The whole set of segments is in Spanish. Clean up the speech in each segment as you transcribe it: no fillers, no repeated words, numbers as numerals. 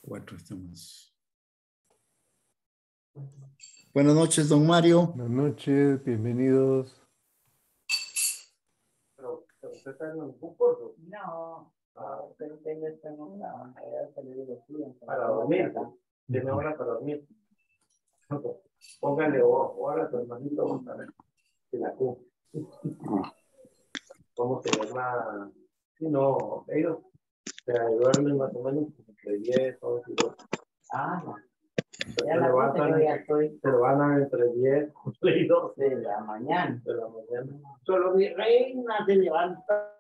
Cuatro estamos. Buenas noches, don Mario. Buenas noches, bienvenidos. Pero usted está en un curso. No, pero tengo una manera de salir de los estudiantes. Para dormir, tiene hora para dormir. Póngale hora a tu hermanito, vamos a ver si la cumple. ¿Cómo se llama? Si no, ellos se duermen más o menos entre 10 o 12. Ah, no. Ya la pero van a entre 10 y 12 de la mañana. de la mañana. Solo mi reina se levanta.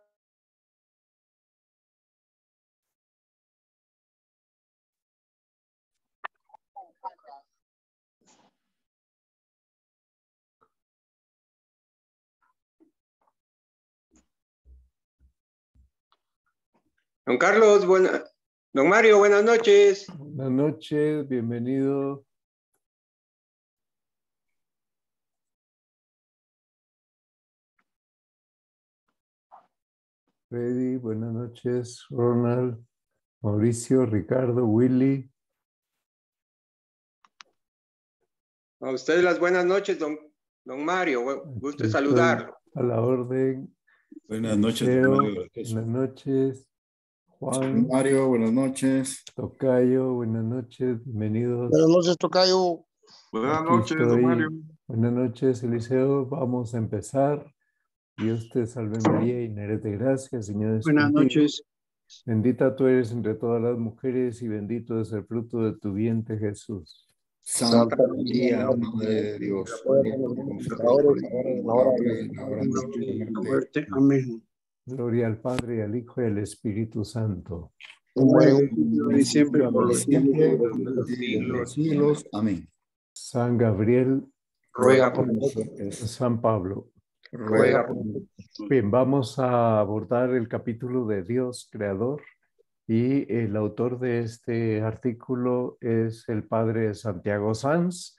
Don Carlos, don Mario, buenas noches. Buenas noches, bienvenido. Freddy, buenas noches. Ronald, Mauricio, Ricardo, Willy. A ustedes las buenas noches, don Mario. Gusto Aquí saludarlo. A la orden. Buenas noches, Leo, don Mario. buenas noches. Juan, Don Mario, buenas noches. Tocayo, buenas noches, bienvenidos. Buenas noches, Tocayo. Buenas Aquí noches, estoy. don Mario. Buenas noches, Eliseo. Vamos a empezar. Dios te salve María, llena eres de gracia, Señor es Buenas contigo. noches. Bendita tú eres entre todas las mujeres y bendito es el fruto de tu vientre, Jesús. Santa María, Madre de Dios. Ahora en la hora de la muerte. Amén. Gloria al Padre, y al Hijo y al Espíritu Santo. Como en un principio y siempre, por los Siempre, siglos por de los siglos. siglos. Amén. San Gabriel, Ruega por nosotros. San Pablo. Ruega por nosotros. Bien, vamos a abordar el capítulo de Dios Creador y el autor de este artículo es el padre Santiago Sanz.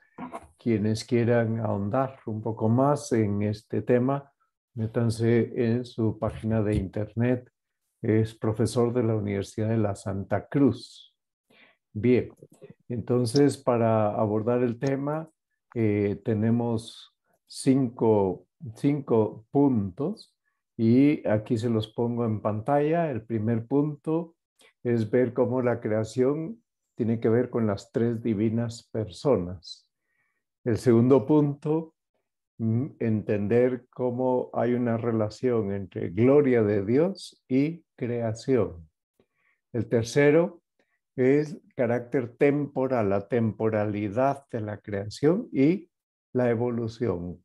Quienes quieran ahondar un poco más en este tema, métanse en su página de internet. Es profesor de la Universidad de la Santa Cruz. Bien, entonces para abordar el tema tenemos cinco puntos y aquí se los pongo en pantalla. El primer punto es ver cómo la creación tiene que ver con las tres divinas personas. El segundo punto, entender cómo hay una relación entre gloria de Dios y creación. El tercero es carácter temporal, la temporalidad de la creación y la evolución.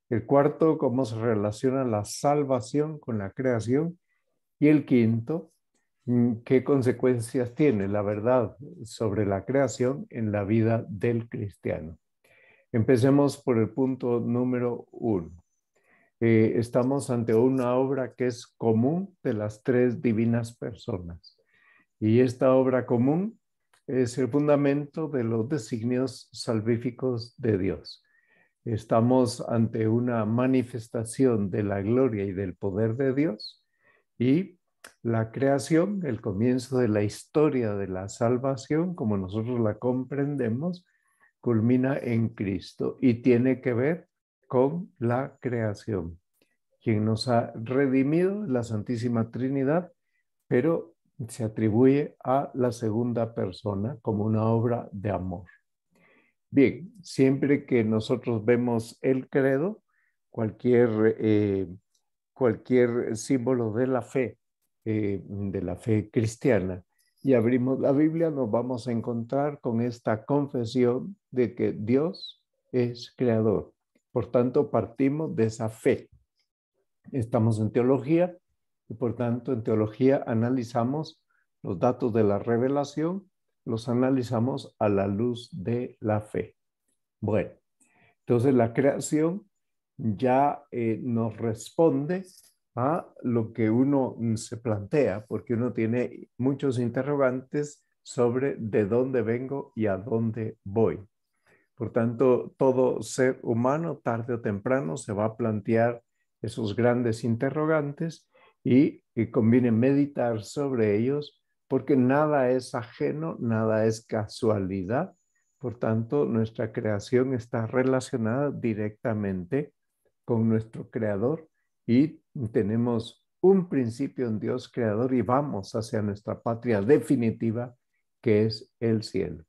El cuarto, cómo se relaciona la salvación con la creación. Y el quinto, qué consecuencias tiene la verdad sobre la creación en la vida del cristiano. Empecemos por el punto número 1. Estamos ante una obra que es común de las tres divinas personas. Y esta obra común es el fundamento de los designios salvíficos de Dios. Estamos ante una manifestación de la gloria y del poder de Dios y la creación, el comienzo de la historia de la salvación, como nosotros la comprendemos, culmina en Cristo y tiene que ver con la creación. Quien nos ha redimido es la Santísima Trinidad, pero se atribuye a la segunda persona como una obra de amor. Bien, siempre que nosotros vemos el credo, cualquier símbolo de la fe cristiana, y abrimos la Biblia, nos vamos a encontrar con esta confesión de que Dios es creador. Por tanto, partimos de esa fe. Estamos en teología y por tanto en teología analizamos los datos de la revelación, los analizamos a la luz de la fe. Bueno, entonces la creación ya nos responde a lo que uno se plantea, porque uno tiene muchos interrogantes sobre de dónde vengo y a dónde voy. Por tanto, todo ser humano, tarde o temprano, se va a plantear esos grandes interrogantes y conviene meditar sobre ellos porque nada es ajeno, nada es casualidad. Por tanto, nuestra creación está relacionada directamente con nuestro Creador y tenemos un principio en Dios Creador y vamos hacia nuestra patria definitiva, que es el cielo.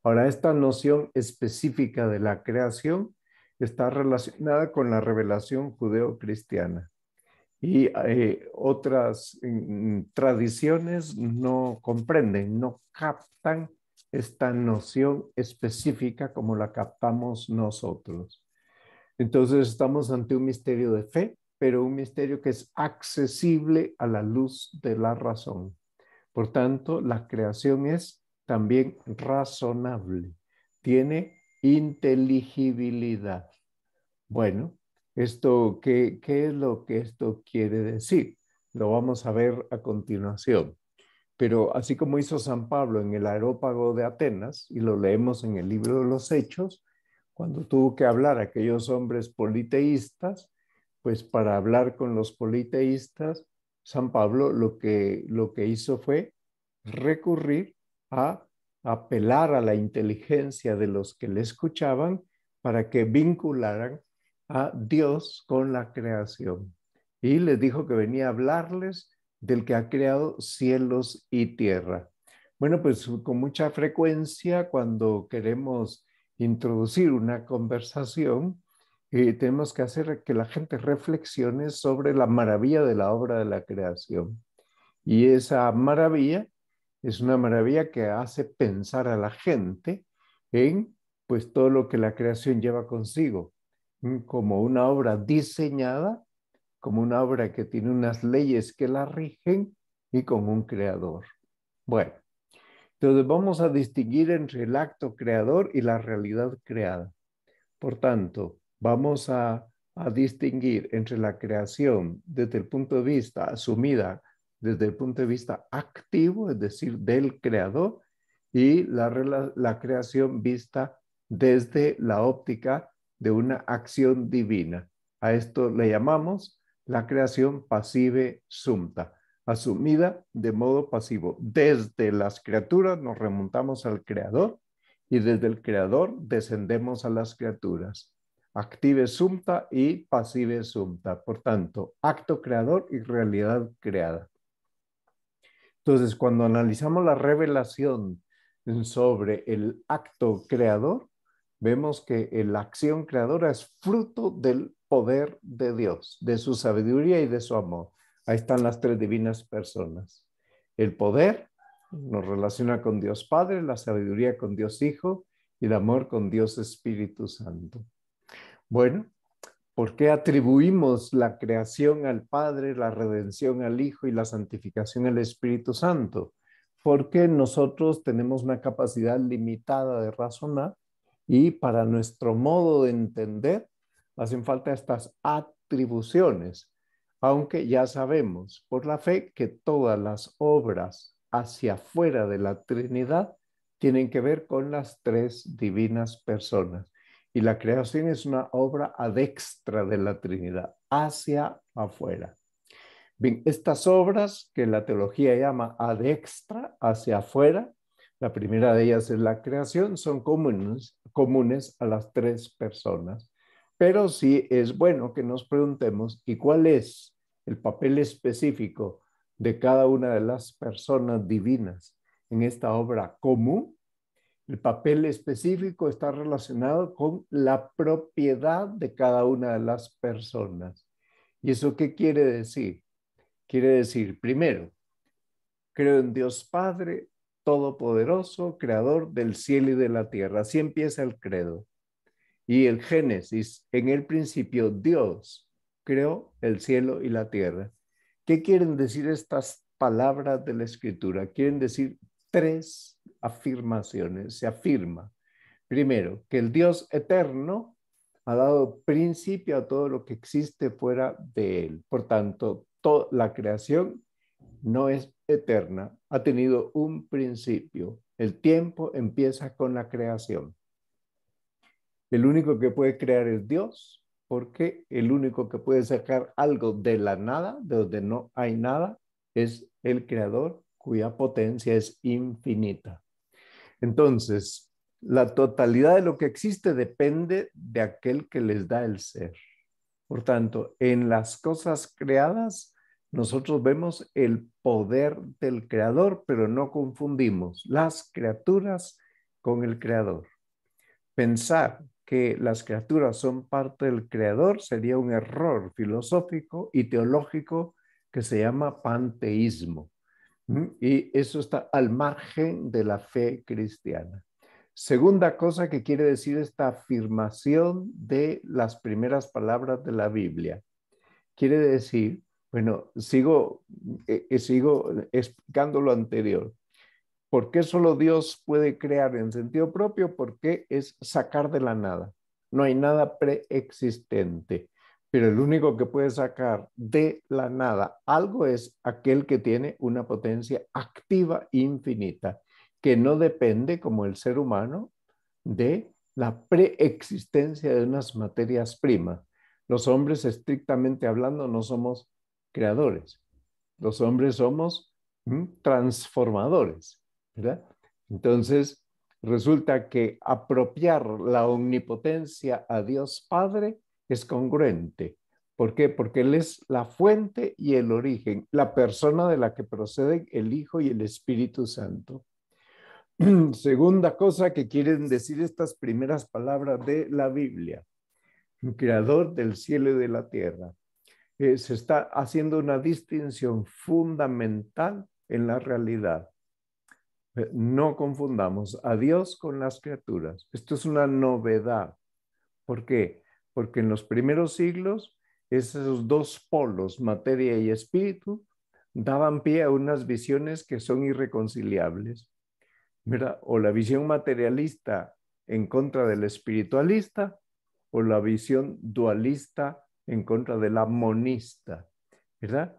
Ahora, esta noción específica de la creación está relacionada con la revelación judeo-cristiana. Y otras tradiciones no comprenden, no captan esta noción específica como la captamos nosotros. Entonces estamos ante un misterio de fe, pero un misterio que es accesible a la luz de la razón. Por tanto, la creación es también razonable, tiene inteligibilidad. Bueno, ¿qué es lo que esto quiere decir? Lo vamos a ver a continuación. Pero así como hizo San Pablo en el Areópago de Atenas, y lo leemos en el libro de los Hechos, cuando tuvo que hablar a aquellos hombres politeístas, pues para hablar con los politeístas, San Pablo lo que hizo fue recurrir a apelar a la inteligencia de los que le escuchaban para que vincularan a Dios con la creación. Y les dijo que venía a hablarles del que ha creado cielos y tierra. Bueno, pues con mucha frecuencia cuando queremos introducir una conversación, tenemos que hacer que la gente reflexione sobre la maravilla de la obra de la creación. Y esa maravilla es una maravilla que hace pensar a la gente en pues todo lo que la creación lleva consigo, como una obra diseñada, como una obra que tiene unas leyes que la rigen y con un creador. Bueno, entonces vamos a distinguir entre el acto creador y la realidad creada. Por tanto, vamos a distinguir entre la creación desde el punto de vista asumida, desde el punto de vista activo, es decir, del creador, y la creación vista desde la óptica de una acción divina. A esto le llamamos la creación passive sumpta, asumida de modo pasivo. Desde las criaturas nos remontamos al creador y desde el creador descendemos a las criaturas. Active sumpta y passive sumpta. Por tanto, acto creador y realidad creada. Entonces, cuando analizamos la revelación sobre el acto creador, vemos que la acción creadora es fruto del poder de Dios, de su sabiduría y de su amor. Ahí están las tres divinas personas. El poder nos relaciona con Dios Padre, la sabiduría con Dios Hijo y el amor con Dios Espíritu Santo. Bueno, ¿por qué atribuimos la creación al Padre, la redención al Hijo y la santificación al Espíritu Santo? Porque nosotros tenemos una capacidad limitada de razonar y para nuestro modo de entender hacen falta estas atribuciones, aunque ya sabemos por la fe que todas las obras hacia afuera de la Trinidad tienen que ver con las tres divinas personas. Y la creación es una obra adextra de la Trinidad, hacia afuera. Bien, estas obras que la teología llama adextra, hacia afuera, la primera de ellas es la creación, son comunes a las tres personas. Pero sí es bueno que nos preguntemos, ¿y cuál es el papel específico de cada una de las personas divinas en esta obra común? El papel específico está relacionado con la propiedad de cada una de las personas. ¿Y eso qué quiere decir? Quiere decir, primero, creo en Dios Padre Todopoderoso, Creador del cielo y de la tierra. Así empieza el credo. Y el Génesis, en el principio, Dios creó el cielo y la tierra. ¿Qué quieren decir estas palabras de la Escritura? Quieren decir tres afirmaciones. Se afirma, primero, que el Dios eterno ha dado principio a todo lo que existe fuera de él. Por tanto, toda la creación no es eterna, ha tenido un principio. El tiempo empieza con la creación. El único que puede crear es Dios, porque el único que puede sacar algo de la nada, de donde no hay nada, es el creador cuya potencia es infinita. Entonces, la totalidad de lo que existe depende de aquel que les da el ser. Por tanto, en las cosas creadas, nosotros vemos el poder del creador, pero no confundimos las criaturas con el creador. Pensar que las criaturas son parte del creador sería un error filosófico y teológico que se llama panteísmo. Y eso está al margen de la fe cristiana. Segunda cosa que quiere decir esta afirmación de las primeras palabras de la Biblia. Quiere decir, bueno, sigo explicando lo anterior. ¿Por qué solo Dios puede crear en sentido propio? Porque es sacar de la nada. No hay nada preexistente. Pero el único que puede sacar de la nada algo es aquel que tiene una potencia activa infinita, que no depende, como el ser humano, de la preexistencia de unas materias primas. Los hombres, estrictamente hablando, no somos creadores. Los hombres somos transformadores, ¿verdad? Entonces, resulta que apropiar la omnipotencia a Dios Padre es congruente. ¿Por qué? Porque Él es la fuente y el origen, la persona de la que proceden el Hijo y el Espíritu Santo. Segunda cosa que quieren decir estas primeras palabras de la Biblia. Creador del cielo y de la tierra. Se está haciendo una distinción fundamental en la realidad. No confundamos a Dios con las criaturas. Esto es una novedad. ¿Por qué? Porque en los primeros siglos, esos dos polos, materia y espíritu, daban pie a unas visiones que son irreconciliables. ¿Verdad? O la visión materialista en contra del espiritualista, o la visión dualista en contra de la monista, ¿verdad?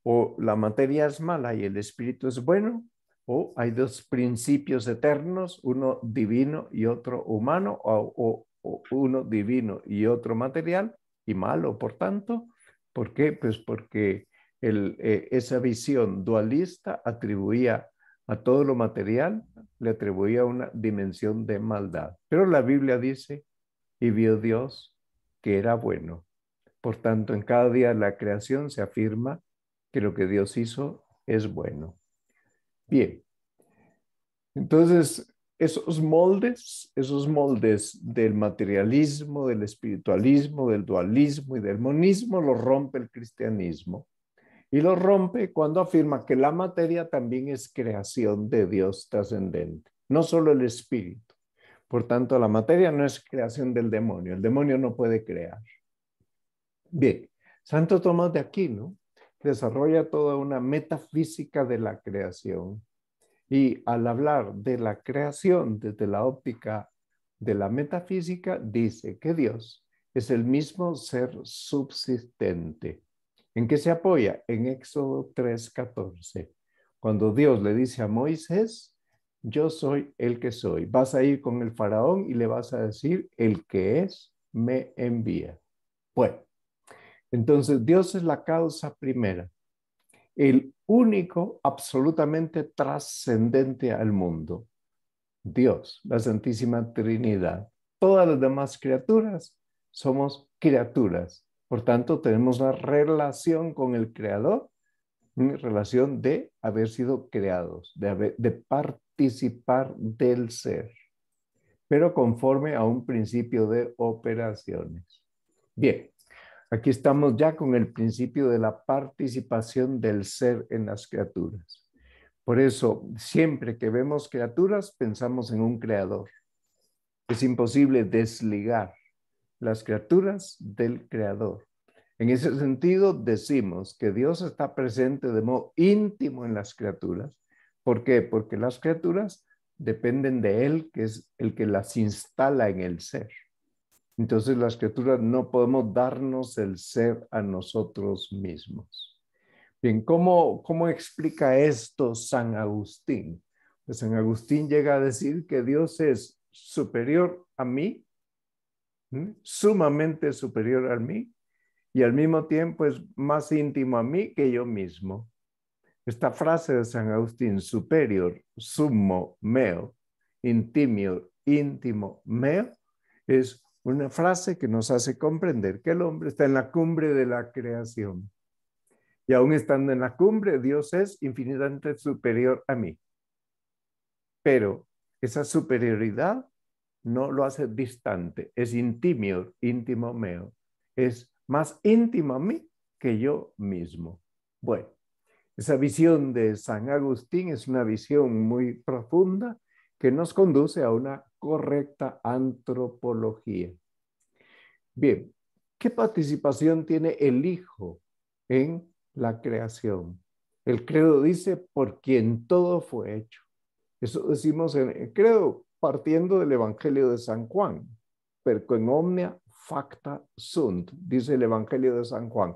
O la materia es mala y el espíritu es bueno, o hay dos principios eternos, uno divino y otro humano, o uno divino y otro material y malo, por tanto. ¿Por qué? Pues porque esa visión dualista atribuía a todo lo material, le atribuía una dimensión de maldad. Pero la Biblia dice, y vio Dios que era bueno. Por tanto, en cada día de la creación se afirma que lo que Dios hizo es bueno. Bien. Entonces, esos moldes del materialismo, del espiritualismo, del dualismo y del monismo, los rompe el cristianismo. Y lo rompe cuando afirma que la materia también es creación de Dios trascendente, no solo el espíritu. Por tanto, la materia no es creación del demonio. El demonio no puede crear. Bien, Santo Tomás de Aquino desarrolla toda una metafísica de la creación. Y al hablar de la creación desde la óptica de la metafísica, dice que Dios es el mismo ser subsistente. ¿En qué se apoya? En Éxodo 3:14. Cuando Dios le dice a Moisés, yo soy el que soy. Vas a ir con el faraón y le vas a decir, el que es, me envía. Bueno, entonces Dios es la causa primera, el único absolutamente trascendente al mundo. Dios, la Santísima Trinidad. Todas las demás criaturas somos criaturas. Por tanto, tenemos una relación con el Creador, una relación de haber sido creados, de participar del ser, pero conforme a un principio de operaciones. Bien, aquí estamos ya con el principio de la participación del ser en las criaturas. Por eso, siempre que vemos criaturas, pensamos en un creador. Es imposible desligar las criaturas del creador. En ese sentido, decimos que Dios está presente de modo íntimo en las criaturas. ¿Por qué? Porque las criaturas dependen de Él, que es el que las instala en el ser. Entonces, las criaturas no podemos darnos el ser a nosotros mismos. Bien, ¿cómo explica esto San Agustín? Pues San Agustín llega a decir que Dios es superior a mí, sumamente superior a mí, y al mismo tiempo es más íntimo a mí que yo mismo. Esta frase de San Agustín, superior, summo meo, intimio, íntimo meo, es una frase que nos hace comprender que el hombre está en la cumbre de la creación. Y aún estando en la cumbre, Dios es infinitamente superior a mí. Pero esa superioridad no lo hace distante, es intimio, íntimo meo. Es más íntimo a mí que yo mismo. Bueno, esa visión de San Agustín es una visión muy profunda que nos conduce a una correcta antropología. Bien, ¿qué participación tiene el Hijo en la creación? El credo dice, por quien todo fue hecho. Eso decimos en el credo partiendo del Evangelio de San Juan. Perque in omnia facta sunt, dice el Evangelio de San Juan,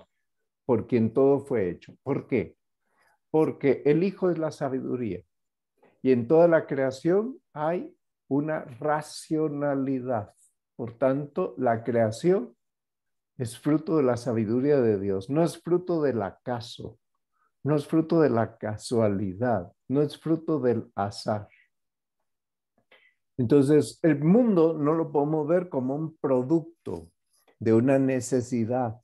por quien todo fue hecho. ¿Por qué? Porque el Hijo es la sabiduría y en toda la creación hay una racionalidad. Por tanto, la creación es fruto de la sabiduría de Dios, no es fruto del acaso, no es fruto de la casualidad, no es fruto del azar. Entonces, el mundo no lo podemos ver como un producto de una necesidad.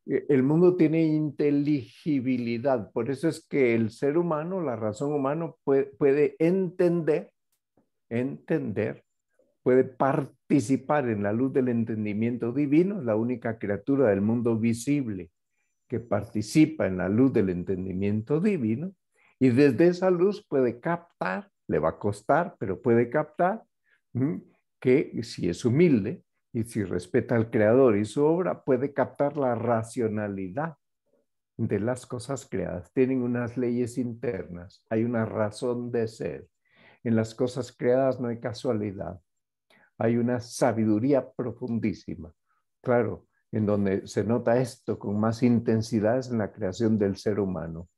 El mundo tiene inteligibilidad, por eso es que el ser humano, la razón humana puede entender, puede participar en la luz del entendimiento divino, la única criatura del mundo visible que participa en la luz del entendimiento divino, y desde esa luz puede captar, le va a costar, pero puede captar que si es humilde y si respeta al Creador y su obra, puede captar la racionalidad de las cosas creadas. Tienen unas leyes internas, hay una razón de ser. En las cosas creadas no hay casualidad, hay una sabiduría profundísima. Claro, en donde se nota esto con más intensidad es en la creación del ser humano.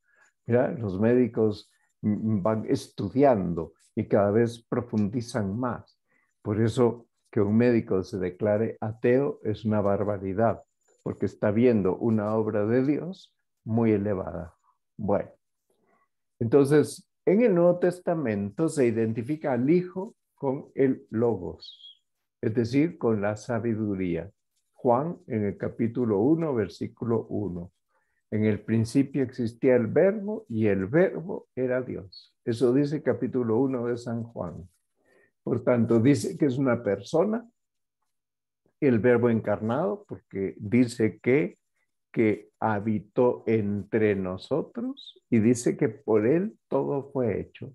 Mira, los médicos van estudiando y cada vez profundizan más. Por eso que un médico se declare ateo es una barbaridad, porque está viendo una obra de Dios muy elevada. Bueno, entonces en el Nuevo Testamento se identifica al Hijo con el Logos, es decir, con la sabiduría. Juan en el capítulo 1, versículo 1. En el principio existía el verbo y el verbo era Dios. Eso dice capítulo 1 de San Juan. Por tanto, dice que es una persona, el verbo encarnado, porque dice que habitó entre nosotros y dice que por él todo fue hecho.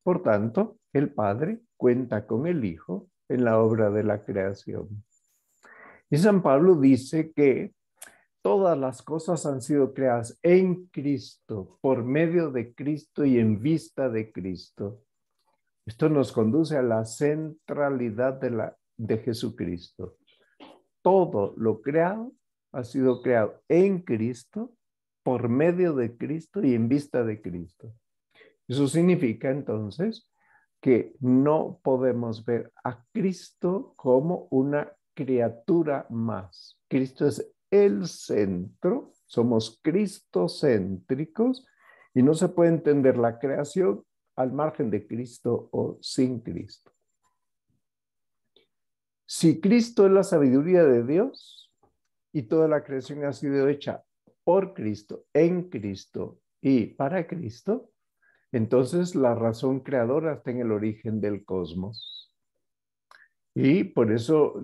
Por tanto, el Padre cuenta con el Hijo en la obra de la creación. Y San Pablo dice que todas las cosas han sido creadas en Cristo, por medio de Cristo y en vista de Cristo. Esto nos conduce a la centralidad de Jesucristo. Todo lo creado ha sido creado en Cristo, por medio de Cristo y en vista de Cristo. Eso significa entonces que no podemos ver a Cristo como una criatura más. Cristo es el centro, somos cristocéntricos y no se puede entender la creación al margen de Cristo o sin Cristo. Si Cristo es la sabiduría de Dios y toda la creación ha sido hecha por Cristo, en Cristo y para Cristo, entonces la razón creadora está en el origen del cosmos. Y por eso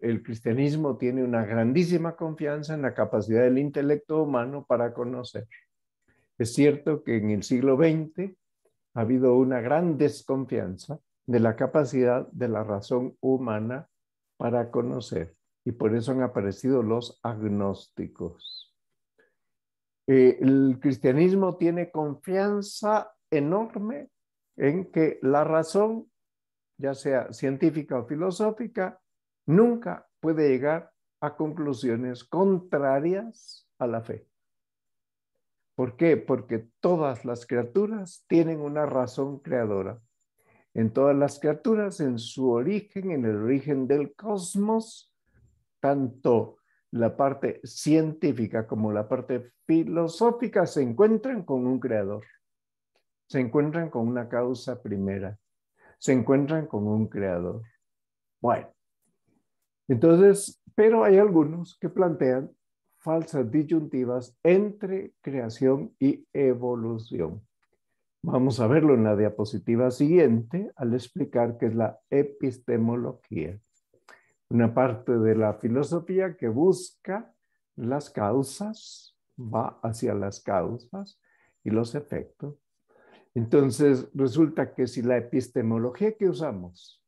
el cristianismo tiene una grandísima confianza en la capacidad del intelecto humano para conocer. Es cierto que en el siglo XX ha habido una gran desconfianza de la capacidad de la razón humana para conocer. Y por eso han aparecido los agnósticos. El cristianismo tiene confianza enorme en que la razón, ya sea científica o filosófica, nunca puede llegar a conclusiones contrarias a la fe. ¿Por qué? Porque todas las criaturas tienen una razón creadora. En todas las criaturas, en su origen, en el origen del cosmos, tanto la parte científica como la parte filosófica se encuentran con un creador, se encuentran con una causa primera, se encuentran con un creador. Bueno, entonces, pero hay algunos que plantean falsas disyuntivas entre creación y evolución. Vamos a verlo en la diapositiva siguiente al explicar qué es la epistemología. Una parte de la filosofía que busca las causas, va hacia las causas y los efectos. Entonces, resulta que si la epistemología que usamos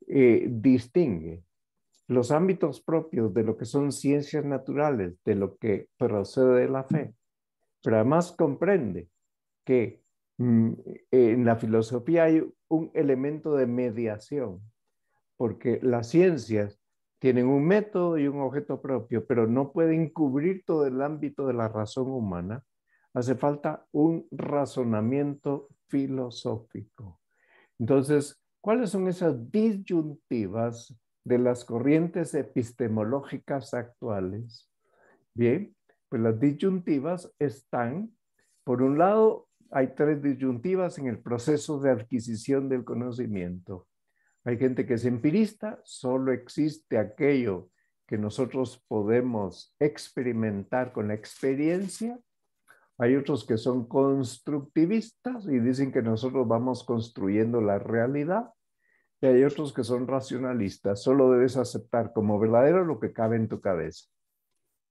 distingue los ámbitos propios de lo que son ciencias naturales, de lo que procede de la fe, pero además comprende que en la filosofía hay un elemento de mediación, porque las ciencias tienen un método y un objeto propio, pero no pueden cubrir todo el ámbito de la razón humana. Hace falta un razonamiento filosófico. Entonces, ¿cuáles son esas disyuntivas de las corrientes epistemológicas actuales? Bien, pues las disyuntivas están, por un lado, hay tres disyuntivas en el proceso de adquisición del conocimiento. Hay gente que es empirista, solo existe aquello que nosotros podemos experimentar con la experiencia. Hay otros que son constructivistas y dicen que nosotros vamos construyendo la realidad. Y hay otros que son racionalistas, solo debes aceptar como verdadero lo que cabe en tu cabeza.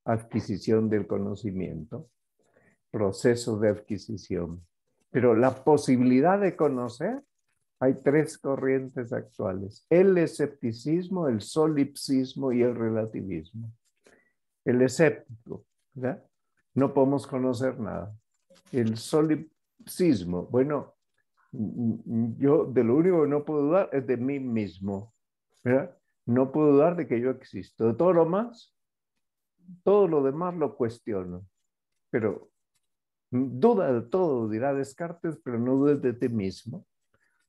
Adquisición del conocimiento, proceso de adquisición. Pero la posibilidad de conocer, hay tres corrientes actuales: el escepticismo, el solipsismo y el relativismo. El escéptico, ¿verdad? No podemos conocer nada. El solipsismo, bueno, yo de lo único que no puedo dudar es de mí mismo, ¿verdad? No puedo dudar de que yo existo. De todo lo más, todo lo demás lo cuestiono, pero duda de todo, dirá Descartes, pero no dudes de ti mismo.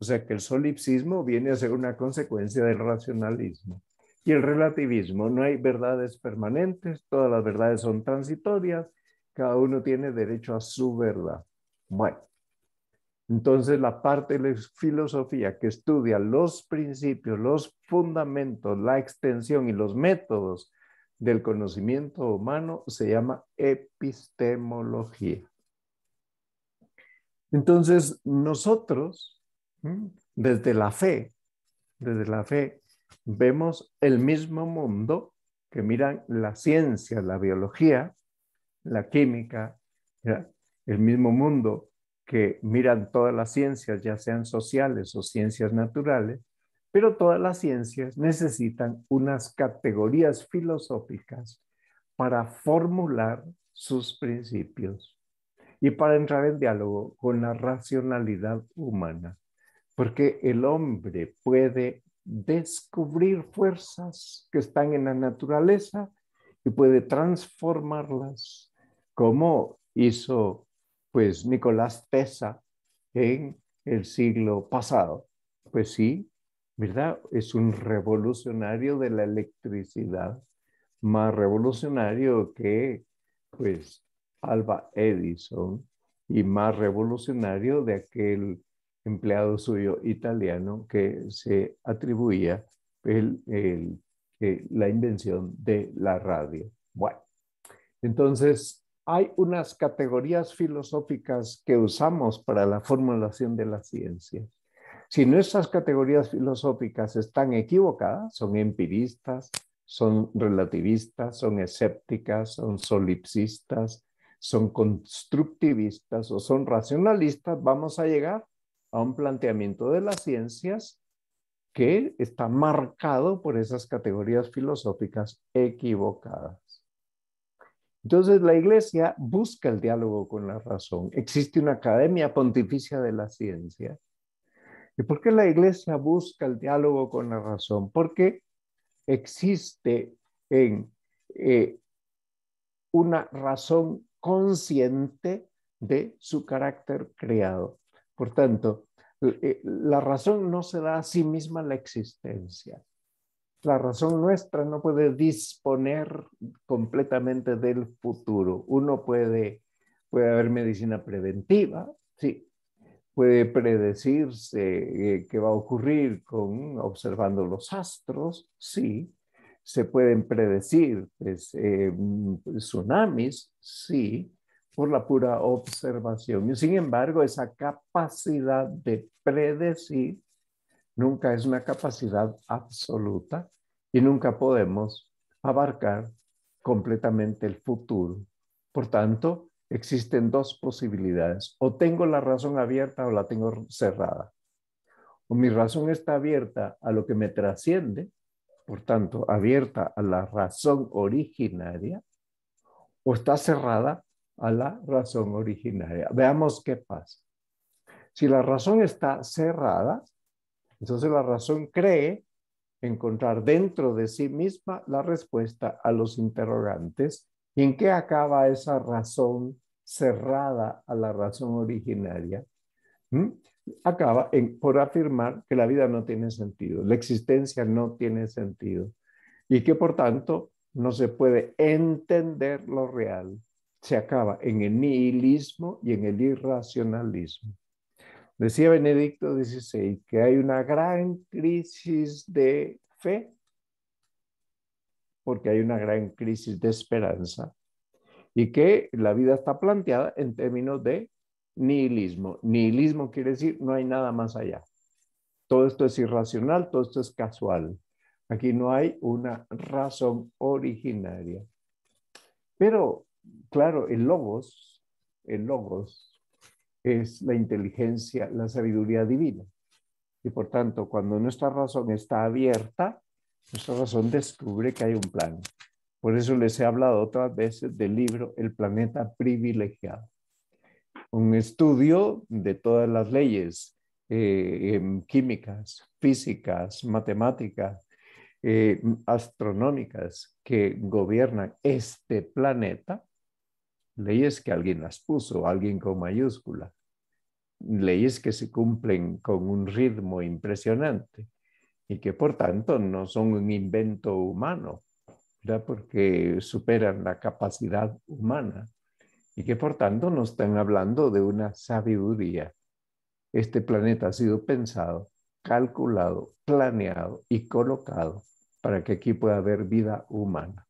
O sea que el solipsismo viene a ser una consecuencia del racionalismo. Y el relativismo, no hay verdades permanentes, todas las verdades son transitorias, cada uno tiene derecho a su verdad. Bueno, entonces la parte de la filosofía que estudia los principios, los fundamentos, la extensión y los métodos del conocimiento humano se llama epistemología. Entonces nosotros, desde la fe, vemos el mismo mundo que miran la ciencia, la biología, la química, ¿ya? El mismo mundo que miran todas las ciencias, ya sean sociales o ciencias naturales, pero todas las ciencias necesitan unas categorías filosóficas para formular sus principios y para entrar en diálogo con la racionalidad humana, porque el hombre puede descubrir fuerzas que están en la naturaleza y puede transformarlas, como hizo pues Nicolás Tesla en el siglo pasado. Pues sí, ¿verdad? Es un revolucionario de la electricidad, más revolucionario que pues Alva Edison y más revolucionario de aquel empleado suyo italiano que se atribuía la invención de la radio. Bueno, entonces hay unas categorías filosóficas que usamos para la formulación de las ciencias. Si nuestras categorías filosóficas están equivocadas, son empiristas, son relativistas, son escépticas, son solipsistas, son constructivistas o son racionalistas, vamos a llegar a un planteamiento de las ciencias que está marcado por esas categorías filosóficas equivocadas. Entonces la Iglesia busca el diálogo con la razón. Existe una academia pontificia de la ciencia. ¿Y por qué la Iglesia busca el diálogo con la razón? Porque existe en una razón consciente de su carácter creado. Por tanto, la razón no se da a sí misma la existencia. La razón nuestra no puede disponer completamente del futuro. Uno puede haber medicina preventiva, sí. Puede predecirse qué va a ocurrir observando los astros, sí. Se pueden predecir tsunamis, sí, por la pura observación. Y sin embargo, esa capacidad de predecir nunca es una capacidad absoluta y nunca podemos abarcar completamente el futuro. Por tanto, existen dos posibilidades. O tengo la razón abierta o la tengo cerrada. O mi razón está abierta a lo que me trasciende, por tanto, abierta a la razón originaria, o está cerrada a la razón originaria. Veamos qué pasa. Si la razón está cerrada, entonces la razón cree encontrar dentro de sí misma la respuesta a los interrogantes. ¿Y en qué acaba esa razón cerrada a la razón originaria? Acaba por afirmar que la vida no tiene sentido, la existencia no tiene sentido y que por tanto no se puede entender lo real. Se acaba en el nihilismo y en el irracionalismo. Decía Benedicto XVI que hay una gran crisis de fe porque hay una gran crisis de esperanza y que la vida está planteada en términos de nihilismo. Nihilismo quiere decir no hay nada más allá. Todo esto es irracional, todo esto es casual. Aquí no hay una razón originaria. Pero, claro, el logos es la inteligencia, la sabiduría divina. Y por tanto, cuando nuestra razón está abierta, nuestra razón descubre que hay un plan. Por eso les he hablado otras veces del libro El planeta privilegiado. Un estudio de todas las leyes químicas, físicas, matemáticas, astronómicas que gobiernan este planeta, leyes que alguien las puso, alguien con mayúscula, leyes que se cumplen con un ritmo impresionante y que por tanto no son un invento humano, ¿verdad? Porque superan la capacidad humana y que por tanto no están hablando de una sabiduría. Este planeta ha sido pensado, calculado, planeado y colocado para que aquí pueda haber vida humana.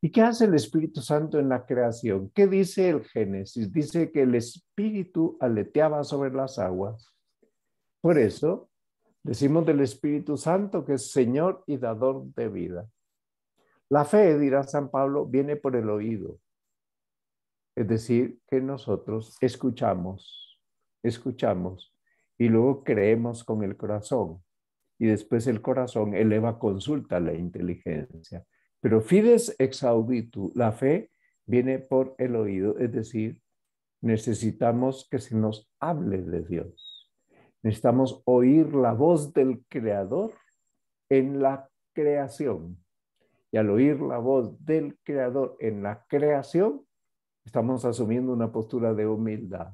¿Y qué hace el Espíritu Santo en la creación? ¿Qué dice el Génesis? Dice que el Espíritu aleteaba sobre las aguas. Por eso decimos del Espíritu Santo que es Señor y dador de vida. La fe, dirá San Pablo, viene por el oído. Es decir, que nosotros escuchamos y luego creemos con el corazón. Y después el corazón eleva consulta a la inteligencia. Pero fides ex auditu, la fe viene por el oído, es decir, necesitamos que se nos hable de Dios. Necesitamos oír la voz del Creador en la creación. Y al oír la voz del Creador en la creación, estamos asumiendo una postura de humildad,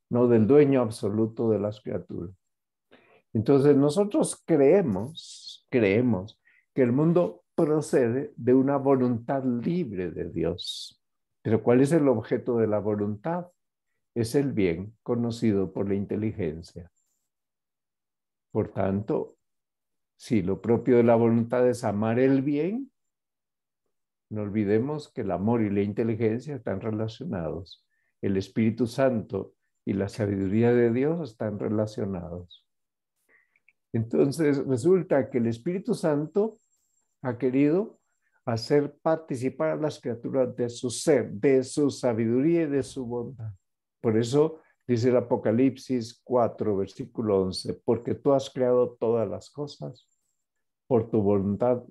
no del dueño absoluto de las criaturas. Entonces nosotros creemos que el mundo procede de una voluntad libre de Dios. Pero ¿cuál es el objeto de la voluntad? Es el bien conocido por la inteligencia. Por tanto, si lo propio de la voluntad es amar el bien, no olvidemos que el amor y la inteligencia están relacionados. El Espíritu Santo y la sabiduría de Dios están relacionados. Entonces resulta que el Espíritu Santo ha querido hacer participar a las criaturas de su ser, de su sabiduría y de su bondad. Por eso dice el Apocalipsis 4, versículo 11, porque tú has creado todas las cosas, por tu voluntad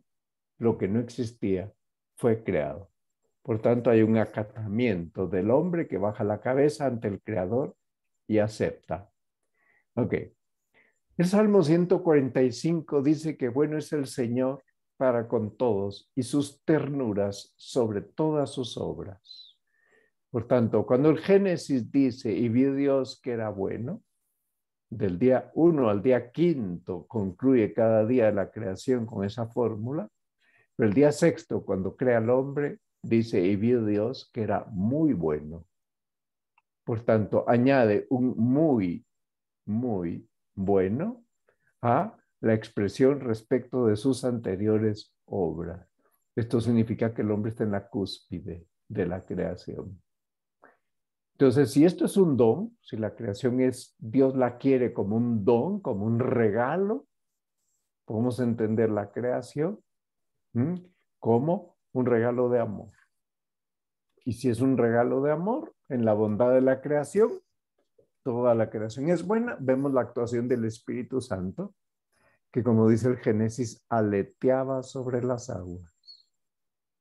lo que no existía fue creado. Por tanto, hay un acatamiento del hombre que baja la cabeza ante el Creador y acepta. Ok. El Salmo 145 dice que bueno es el Señor para con todos y sus ternuras sobre todas sus obras. Por tanto, cuando el Génesis dice y vio Dios que era bueno, del día 1 al día 5 concluye cada día de la creación con esa fórmula, pero el día 6, cuando crea al hombre, dice, y vio Dios que era muy bueno. Por tanto, añade un muy, muy bueno a la expresión respecto de sus anteriores obras. Esto significa que el hombre está en la cúspide de la creación. Entonces, si esto es un don, si la creación es, Dios la quiere como un don, como un regalo, podemos entender la creación como un regalo de amor. Y si es un regalo de amor, en la bondad de la creación, toda la creación es buena. Vemos la actuación del Espíritu Santo, que como dice el Génesis, aleteaba sobre las aguas.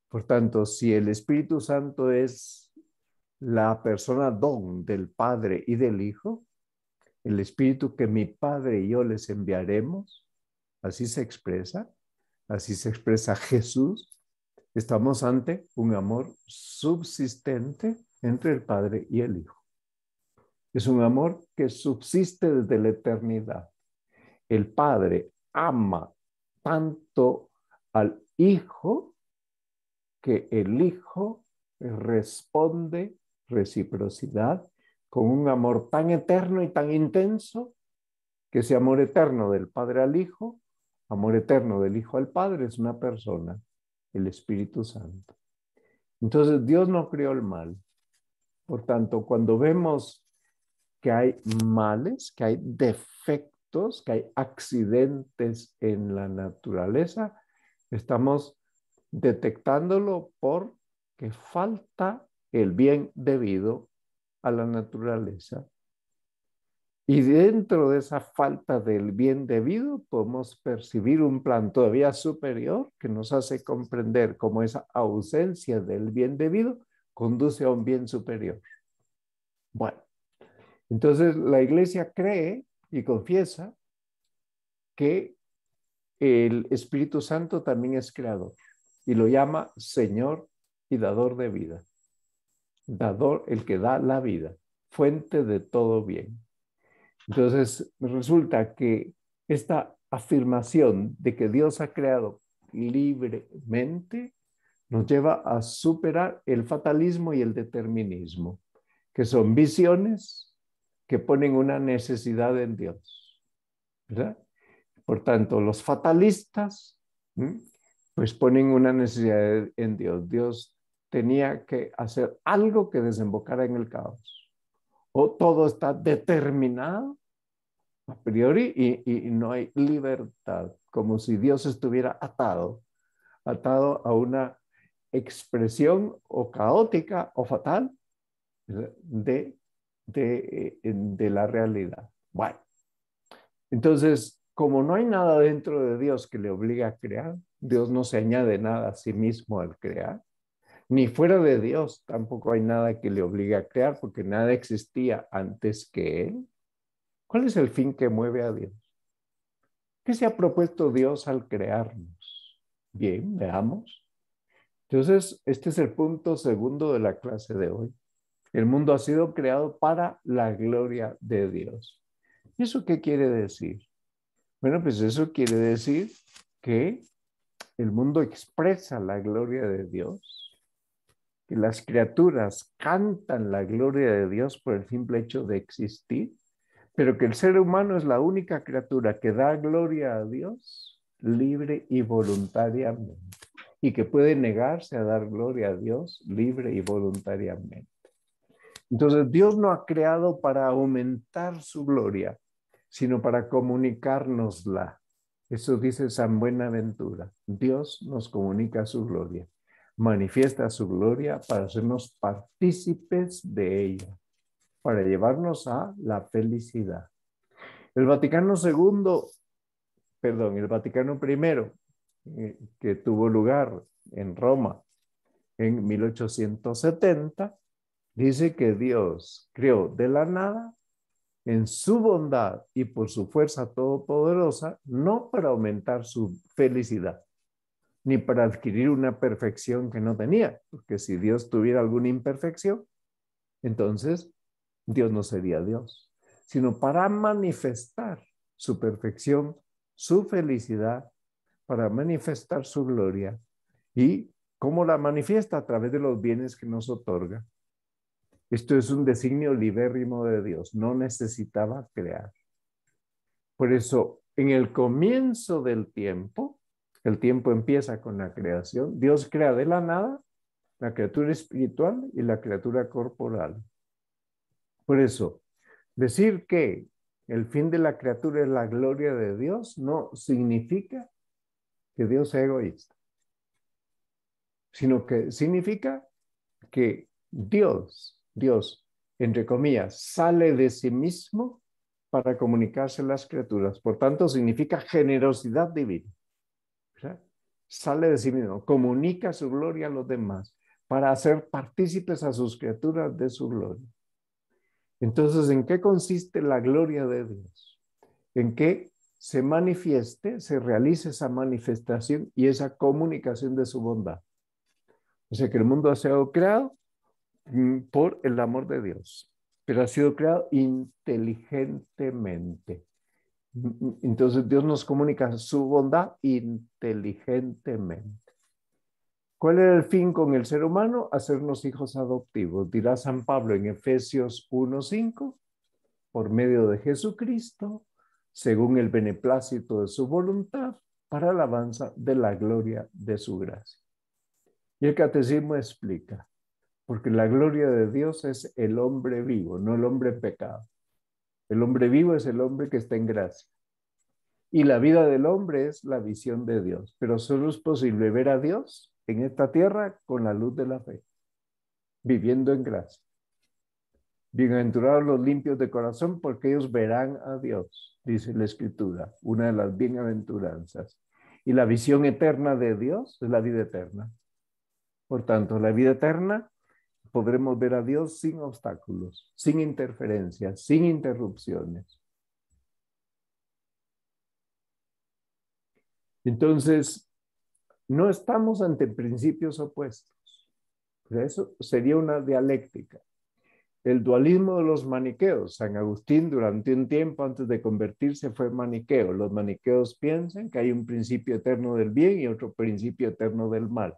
Por tanto, si el Espíritu Santo es la persona don del Padre y del Hijo, el Espíritu que mi Padre y yo les enviaremos, así se expresa Jesús. Estamos ante un amor subsistente entre el Padre y el Hijo. Es un amor que subsiste desde la eternidad. El Padre ama tanto al Hijo que el Hijo responde reciprocidad con un amor tan eterno y tan intenso que ese amor eterno del Padre al Hijo, amor eterno del Hijo al Padre, es una persona, el Espíritu Santo. Entonces Dios no creó el mal. Por tanto, cuando vemos que hay males, que hay defectos, que hay accidentes en la naturaleza, estamos detectándolo porque falta el bien debido a la naturaleza. Y dentro de esa falta del bien debido podemos percibir un plan todavía superior que nos hace comprender cómo esa ausencia del bien debido conduce a un bien superior. Bueno, entonces la Iglesia cree y confiesa que el Espíritu Santo también es creador y lo llama Señor y dador de vida. Dador, el que da la vida, fuente de todo bien. Entonces, resulta que esta afirmación de que Dios ha creado libremente nos lleva a superar el fatalismo y el determinismo, que son visiones que ponen una necesidad en Dios, ¿verdad? Por tanto, los fatalistas, pues ponen una necesidad en Dios. Dios tenía que hacer algo que desembocara en el caos. O todo está determinado a priori y no hay libertad, como si Dios estuviera atado a una expresión o caótica o fatal de la realidad. Bueno, entonces, como no hay nada dentro de Dios que le obligue a crear, Dios no se añade nada a sí mismo al crear, ni fuera de Dios tampoco hay nada que le obligue a crear, porque nada existía antes que Él. ¿Cuál es el fin que mueve a Dios? ¿Qué se ha propuesto Dios al crearnos? Bien, veamos. Entonces, este es el punto segundo de la clase de hoy. El mundo ha sido creado para la gloria de Dios. ¿Y eso qué quiere decir? Bueno, pues eso quiere decir que el mundo expresa la gloria de Dios, que las criaturas cantan la gloria de Dios por el simple hecho de existir, pero que el ser humano es la única criatura que da gloria a Dios libre y voluntariamente, y que puede negarse a dar gloria a Dios libre y voluntariamente. Entonces, Dios no ha creado para aumentar su gloria, sino para comunicárnosla. Eso dice San Buenaventura. Dios nos comunica su gloria, manifiesta su gloria para hacernos partícipes de ella, para llevarnos a la felicidad. El Vaticano I, que tuvo lugar en Roma en 1870, dice que Dios creó de la nada, en su bondad y por su fuerza todopoderosa, no para aumentar su felicidad, ni para adquirir una perfección que no tenía, porque si Dios tuviera alguna imperfección, entonces Dios no sería Dios, sino para manifestar su perfección, su felicidad, para manifestar su gloria. ¿Y cómo la manifiesta? A través de los bienes que nos otorga. Esto es un designio libérrimo de Dios, no necesitaba crear. Por eso, en el comienzo del tiempo, el tiempo empieza con la creación, Dios crea de la nada la criatura espiritual y la criatura corporal. Por eso, decir que el fin de la criatura es la gloria de Dios no significa que Dios sea egoísta, sino que significa que Dios, entre comillas, sale de sí mismo para comunicarse a las criaturas. Por tanto, significa generosidad divina. ¿Verdad? Sale de sí mismo, comunica su gloria a los demás para hacer partícipes a sus criaturas de su gloria. Entonces, ¿en qué consiste la gloria de Dios? En que se manifieste, se realice esa manifestación y esa comunicación de su bondad. O sea, que el mundo ha sido creado por el amor de Dios, pero ha sido creado inteligentemente. Entonces, Dios nos comunica su bondad inteligentemente. ¿Cuál era el fin con el ser humano? Hacernos hijos adoptivos. Dirá San Pablo en Efesios 1:5, por medio de Jesucristo, según el beneplácito de su voluntad, para alabanza de la gloria de su gracia. Y el catecismo explica, porque la gloria de Dios es el hombre vivo, no el hombre en pecado. El hombre vivo es el hombre que está en gracia. Y la vida del hombre es la visión de Dios. Pero solo es posible ver a Dios en esta tierra con la luz de la fe, viviendo en gracia. Bienaventurados los limpios de corazón, porque ellos verán a Dios, dice la Escritura, una de las bienaventuranzas. Y la visión eterna de Dios es la vida eterna. Por tanto, la vida eterna podremos ver a Dios sin obstáculos, sin interferencias, sin interrupciones. Entonces, no estamos ante principios opuestos. Eso sería una dialéctica. El dualismo de los maniqueos. San Agustín durante un tiempo antes de convertirse fue maniqueo. Los maniqueos piensan que hay un principio eterno del bien y otro principio eterno del mal.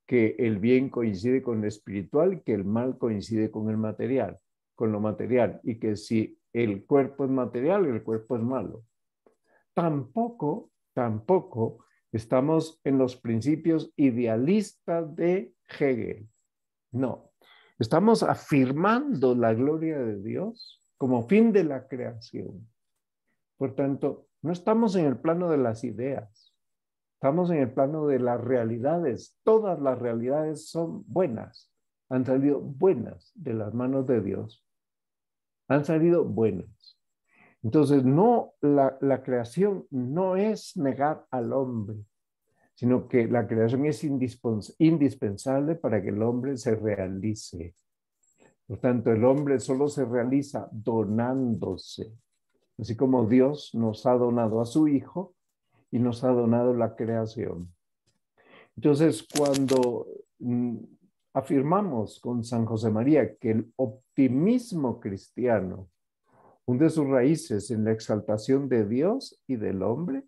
Que el bien coincide con lo espiritual, que el mal coincide con el material, con lo material, y que si el cuerpo es material, el cuerpo es malo. Tampoco estamos en los principios idealistas de Hegel. No, estamos afirmando la gloria de Dios como fin de la creación. Por tanto, no estamos en el plano de las ideas, estamos en el plano de las realidades. Todas las realidades son buenas, han salido buenas de las manos de Dios, han salido buenas. Entonces, no, la creación no es negar al hombre, sino que la creación es indispensable para que el hombre se realice. Por tanto, el hombre solo se realiza donándose, así como Dios nos ha donado a su Hijo y nos ha donado la creación. Entonces, cuando afirmamos con San José María que el optimismo cristiano hunde sus raíces en la exaltación de Dios y del hombre,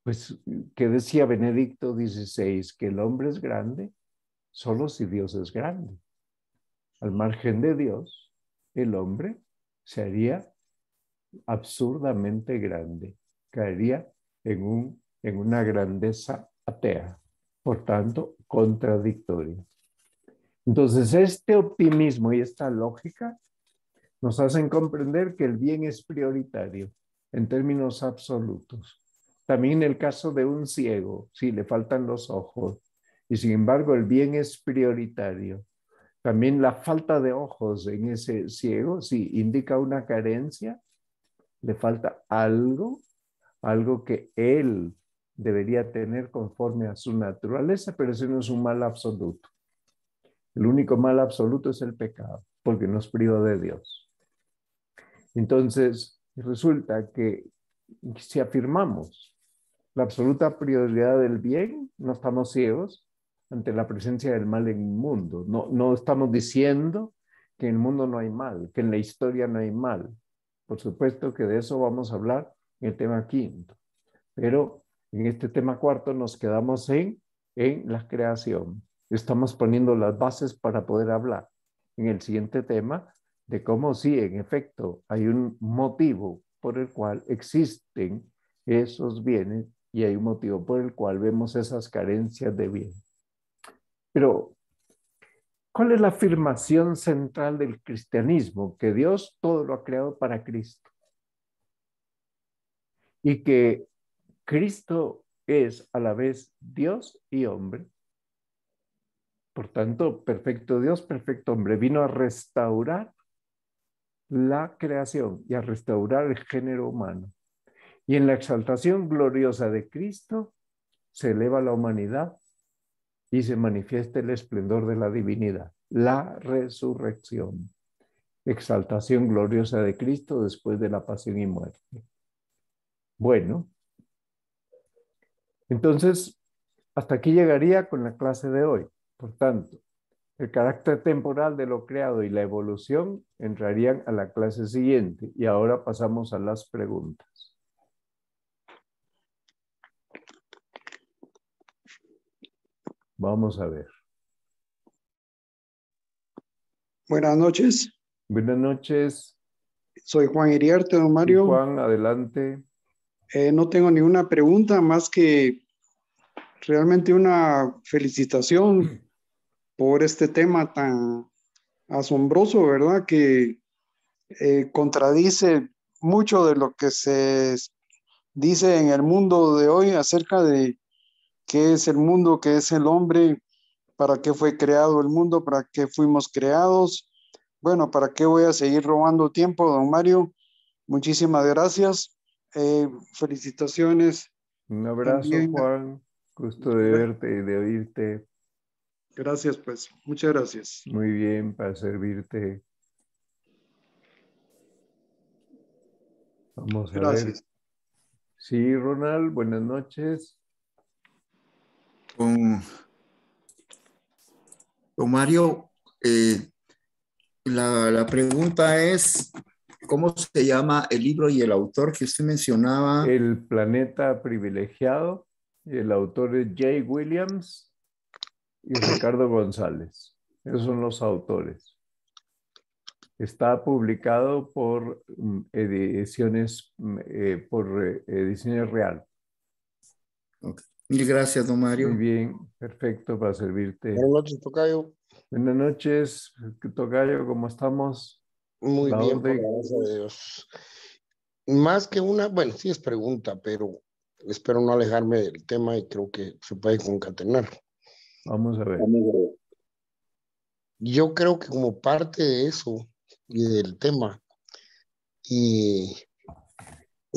pues que decía Benedicto XVI, que el hombre es grande solo si Dios es grande. Al margen de Dios, el hombre se haría absurdamente grande, caería en una grandeza atea, por tanto, contradictoria. Entonces, este optimismo y esta lógica nos hacen comprender que el bien es prioritario en términos absolutos. También en el caso de un ciego, si le faltan los ojos, y sin embargo el bien es prioritario. También la falta de ojos en ese ciego, si indica una carencia, le falta algo que él debería tener conforme a su naturaleza, pero ese no es un mal absoluto. El único mal absoluto es el pecado, porque nos priva de Dios. Entonces, resulta que si afirmamos la absoluta prioridad del bien, no estamos ciegos ante la presencia del mal en el mundo. No estamos diciendo que en el mundo no hay mal, que en la historia no hay mal. Por supuesto que de eso vamos a hablar en el tema quinto. Pero en este tema cuarto nos quedamos en la creación. Estamos poniendo las bases para poder hablar en el siguiente tema de cómo sí, en efecto, hay un motivo por el cual existen esos bienes y hay un motivo por el cual vemos esas carencias de bien. Pero, ¿cuál es la afirmación central del cristianismo? Que Dios todo lo ha creado para Cristo. Y que Cristo es a la vez Dios y hombre. Por tanto, perfecto Dios, perfecto hombre. Vino a restaurar la creación y a restaurar el género humano. Y en la exaltación gloriosa de Cristo se eleva la humanidad y se manifiesta el esplendor de la divinidad, la resurrección. Exaltación gloriosa de Cristo después de la pasión y muerte. Bueno, entonces, hasta aquí llegaría con la clase de hoy. Por tanto, el carácter temporal de lo creado y la evolución entrarían a la clase siguiente. Y ahora pasamos a las preguntas. Vamos a ver. Buenas noches. Buenas noches. Soy Juan Iriarte, don Mario. Juan, adelante. No tengo ninguna pregunta más que realmente una felicitación por este tema tan asombroso, ¿verdad? Que contradice mucho de lo que se dice en el mundo de hoy acerca de qué es el mundo, qué es el hombre, para qué fue creado el mundo, para qué fuimos creados. Bueno, ¿para qué voy a seguir robando tiempo, don Mario? Muchísimas gracias. Felicitaciones. Un abrazo, También, Juan. Gusto de verte y de oírte. Gracias, pues. Muchas gracias. Muy bien, para servirte. Vamos a ver. Sí, Ronald, buenas noches. Con Mario, la pregunta es, ¿cómo se llama el libro y el autor que usted mencionaba? El planeta privilegiado. El autor es Jay Williams y Ricardo González. Esos son los autores. Está publicado por Ediciones Real. Okay. Mil gracias, don Mario. Muy bien, perfecto, para servirte. Buenas noches, tocayo. Buenas noches, tocayo, ¿cómo estamos? Muy bien, por la gracia de Dios. Más que una, bueno, sí es pregunta, pero espero no alejarme del tema y creo que se puede concatenar. Vamos a ver. Yo creo que como parte de eso y del tema, y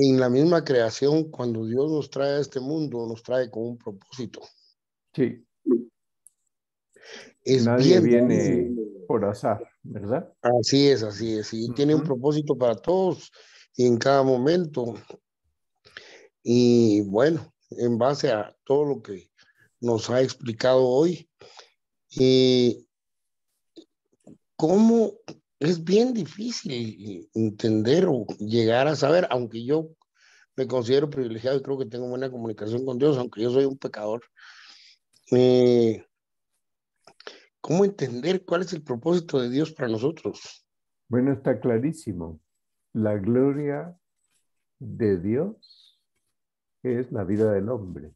en la misma creación, cuando Dios nos trae a este mundo, nos trae con un propósito. Sí. Es Nadie bien viene difícil. por azar, ¿verdad? Así es, así es. Y tiene un propósito para todos y en cada momento. Y bueno, en base a todo lo que nos ha explicado hoy, cómo es bien difícil entender o llegar a saber, aunque yo me considero privilegiado y creo que tengo buena comunicación con Dios, aunque yo soy un pecador. ¿Cómo entender cuál es el propósito de Dios para nosotros? Bueno, está clarísimo. La gloria de Dios es la vida del hombre.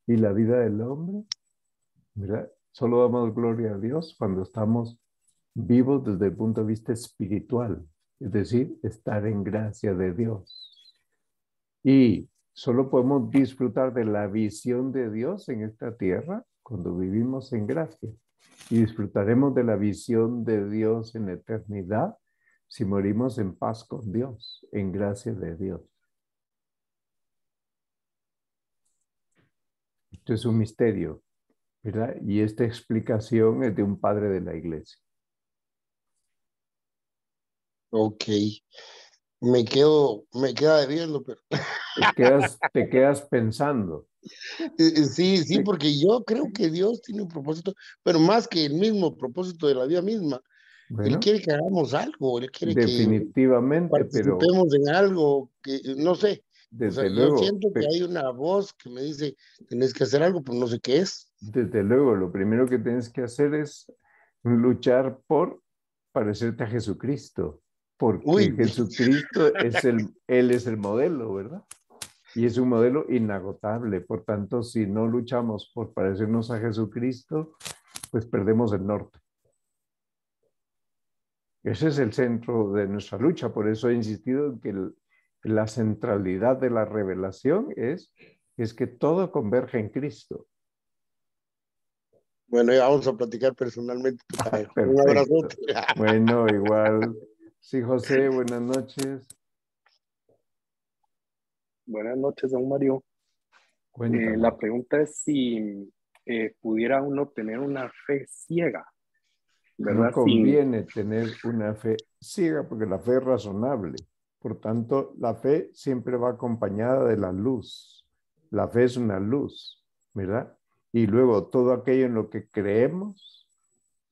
Y la vida del hombre, ¿verdad? Solo damos gloria a Dios cuando estamos vivos desde el punto de vista espiritual, es decir, estar en gracia de Dios. Y solo podemos disfrutar de la visión de Dios en esta tierra cuando vivimos en gracia. Y disfrutaremos de la visión de Dios en la eternidad si morimos en paz con Dios, en gracia de Dios. Esto es un misterio, ¿verdad? Y esta explicación es de un padre de la iglesia. Ok. Me queda debiendo, pero... Te quedas pensando. Sí, porque yo creo que Dios tiene un propósito, pero más que el mismo propósito de la vida misma, Bueno, Él quiere que hagamos algo, Él quiere que definitivamente, pero participemos en algo, que no sé. O sea, desde yo luego, siento que hay una voz que me dice, tenés que hacer algo, pero no sé qué es. desde luego, lo primero que tienes que hacer es luchar por parecerte a Jesucristo, porque Uy, Jesucristo Él es el modelo, ¿verdad? Y es un modelo inagotable. Por tanto, si no luchamos por parecernos a Jesucristo, pues perdemos el norte. Ese es el centro de nuestra lucha. Por eso he insistido en que la centralidad de la revelación es que todo converge en Cristo. bueno, ya vamos a platicar personalmente. Un Perfecto. abrazote. Bueno, igual. Sí, José, buenas noches. Buenas noches, don Mario. Cuéntame. La pregunta es si pudiera uno tener una fe ciega, ¿verdad? No conviene tener una fe ciega porque la fe es razonable. Por tanto, la fe siempre va acompañada de la luz. La fe es una luz, ¿verdad? Y luego todo aquello en lo que creemos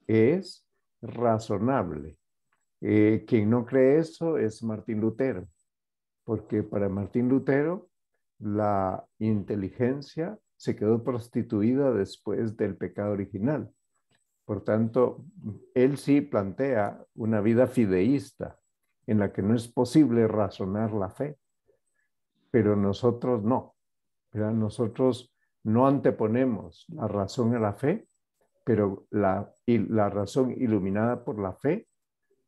es razonable. Quien no cree eso es Martín Lutero, porque para Martín Lutero la inteligencia se quedó prostituida después del pecado original. Por tanto, él sí plantea una vida fideísta en la que no es posible razonar la fe, pero nosotros no, ¿verdad? Nosotros no anteponemos la razón a la fe, pero la razón iluminada por la fe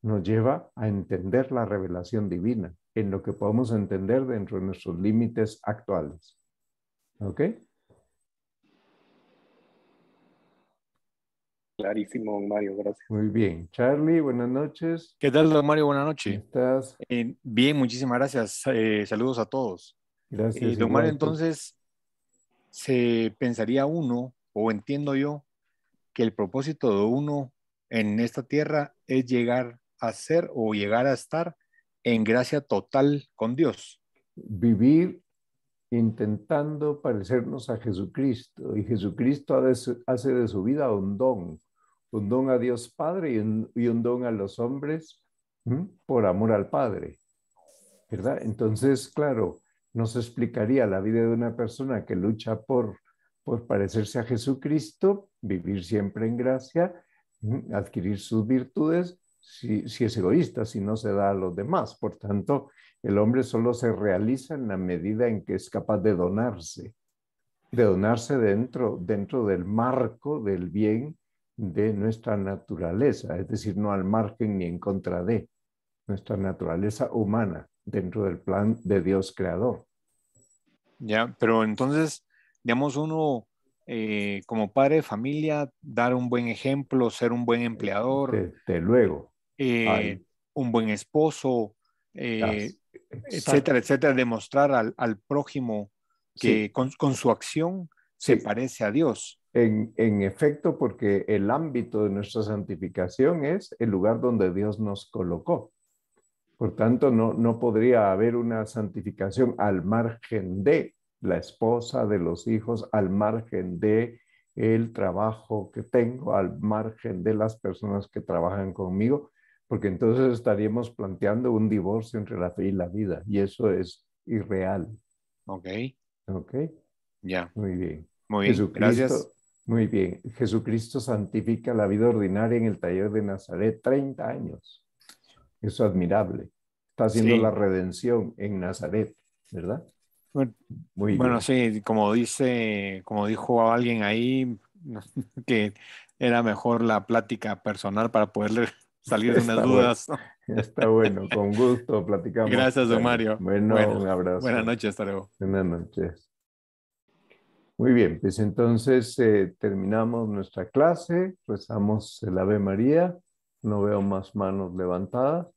nos lleva a entender la revelación divina en lo que podemos entender dentro de nuestros límites actuales. ¿Ok? Clarísimo, don Mario, gracias. Muy bien. Charlie, buenas noches. ¿Qué tal, don Mario? Buenas ¿Cómo noches. estás? Bien, muchísimas gracias. Saludos a todos. Gracias. Don igual Mario, tú. entonces, se pensaría uno, o entiendo yo, que el propósito de uno en esta tierra es llegar a ser o llegar a estar en gracia total con Dios. Vivir intentando parecernos a Jesucristo, y Jesucristo hace de su vida un don a Dios Padre y un don a los hombres por amor al Padre, ¿verdad? Entonces, claro, no se explicaría la vida de una persona que lucha por parecerse a Jesucristo, vivir siempre en gracia, adquirir sus virtudes, si es egoísta, si no se da a los demás. Por tanto, el hombre solo se realiza en la medida en que es capaz de donarse dentro del marco del bien de nuestra naturaleza, es decir, no al margen ni en contra de nuestra naturaleza humana dentro del plan de Dios creador. Ya, pero entonces, digamos, uno como padre de familia, dar un buen ejemplo, ser un buen empleador, Desde luego. un buen esposo, etcétera, etcétera, demostrar al prójimo que sí, con su acción se parece a Dios. En efecto, porque el ámbito de nuestra santificación es el lugar donde Dios nos colocó. Por tanto, no podría haber una santificación al margen de la esposa, de los hijos, al margen de el trabajo que tengo, al margen de las personas que trabajan conmigo, porque entonces estaríamos planteando un divorcio entre la fe y la vida, y eso es irreal. Ok. Ok. Ya. Muy bien. Muy bien, gracias. Muy bien. Jesucristo santifica la vida ordinaria en el taller de Nazaret 30 años. Eso es admirable. Está haciendo la redención en Nazaret, ¿verdad? Muy bueno, bien. sí, como dijo alguien ahí, que era mejor la plática personal para poderle salir de unas dudas. Bueno. Está bueno, con gusto platicamos. Gracias, don Mario. Bueno, un abrazo. Buenas noches, hasta luego. Buenas noches. Muy bien, pues entonces terminamos nuestra clase, rezamos el Ave María, no veo más manos levantadas.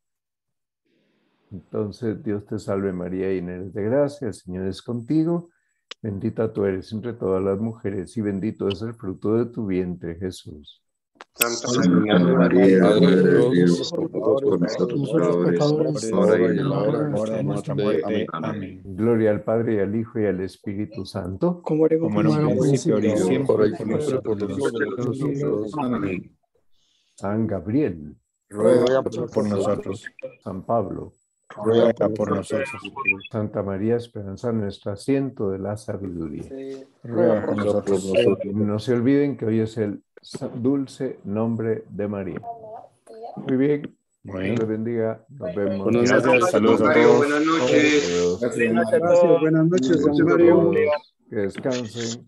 Entonces, Dios te salve María, llena eres de gracia, el Señor es contigo, bendita tú eres entre todas las mujeres y bendito es el fruto de tu vientre, Jesús. Santa María, Madre de Dios, por nosotros pecadores, ahora y en la hora de nuestra muerte. Amén. Gloria al Padre, y al Hijo, y al Espíritu Santo. Como era en un principio, ahora y siempre, Por los siglos de los siglos. Amén. San Gabriel, ruega por nosotros. San Pablo, Ruega por nosotros. Santa María Esperanza, nuestro asiento de la sabiduría. Ruega por nosotros. No se olviden que hoy es el dulce nombre de María. Muy bien. Dios les bendiga. Nos vemos. Gracias. Saludos a todos. Buenas noches. Gracias, buenas noches, don Mario. Que descansen.